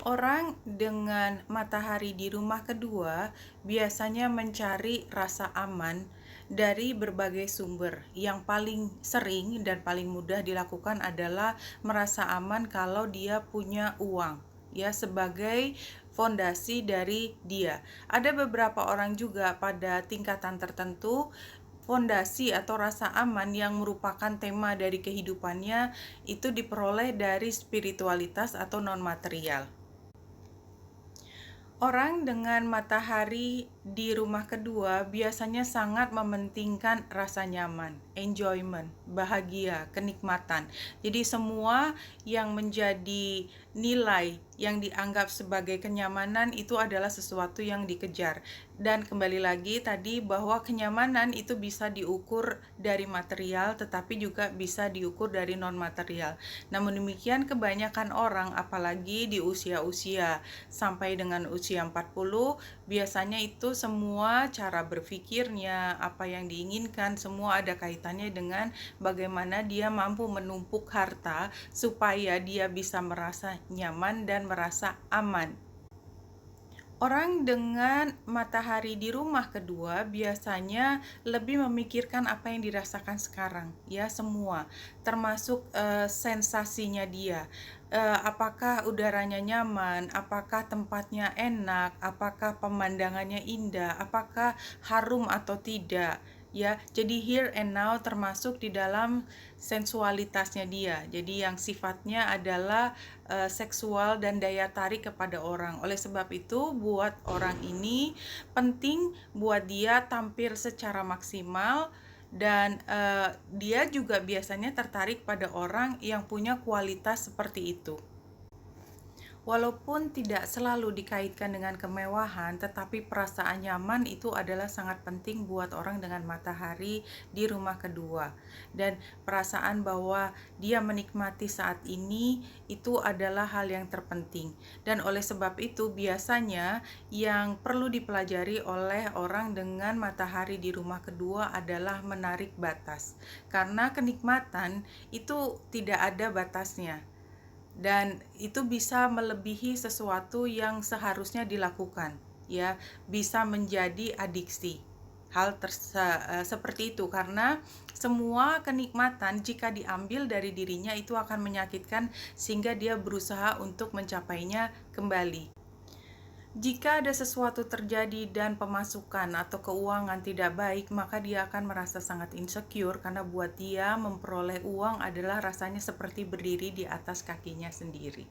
Orang dengan matahari di rumah kedua biasanya mencari rasa aman dari berbagai sumber. Yang paling sering dan paling mudah dilakukan adalah merasa aman kalau dia punya uang, ya, sebagai fondasi dari dia. Ada beberapa orang juga pada tingkatan tertentu fondasi atau rasa aman yang merupakan tema dari kehidupannya itu diperoleh dari spiritualitas atau non material. Orang dengan matahari di rumah kedua biasanya sangat mementingkan rasa nyaman, enjoyment, bahagia, kenikmatan. Jadi semua yang menjadi nilai yang dianggap sebagai kenyamanan itu adalah sesuatu yang dikejar. Dan kembali lagi tadi bahwa kenyamanan itu bisa diukur dari material tetapi juga bisa diukur dari non material. Namun demikian kebanyakan orang apalagi di usia-usia sampai dengan usia 40 biasanya itu semua cara berpikirnya, apa yang diinginkan semua ada kaitannya dengan bagaimana dia mampu menumpuk harta supaya dia bisa merasa nyaman dan merasa aman. Orang dengan matahari di rumah kedua biasanya lebih memikirkan apa yang dirasakan sekarang, ya, semua, termasuk sensasinya dia. Apakah udaranya nyaman, apakah tempatnya enak, apakah pemandangannya indah, apakah harum atau tidak. Ya, jadi here and now termasuk di dalam sensualitasnya dia. Jadi yang sifatnya adalah seksual dan daya tarik kepada orang. Oleh sebab itu, buat orang ini penting buat dia tampil secara maksimal dan dia juga biasanya tertarik pada orang yang punya kualitas seperti itu. Walaupun tidak selalu dikaitkan dengan kemewahan, tetapi perasaan nyaman itu adalah sangat penting buat orang dengan matahari di rumah kedua. Dan perasaan bahwa dia menikmati saat ini itu adalah hal yang terpenting. Dan oleh sebab itu biasanya yang perlu dipelajari oleh orang dengan matahari di rumah kedua adalah menarik batas. Karena kenikmatan itu tidak ada batasnya dan itu bisa melebihi sesuatu yang seharusnya dilakukan, ya, bisa menjadi adiksi. Seperti itu karena semua kenikmatan jika diambil dari dirinya itu akan menyakitkan sehingga dia berusaha untuk mencapainya kembali. Jika ada sesuatu terjadi dan pemasukan atau keuangan tidak baik, maka dia akan merasa sangat insecure karena buat dia memperoleh uang adalah rasanya seperti berdiri di atas kakinya sendiri.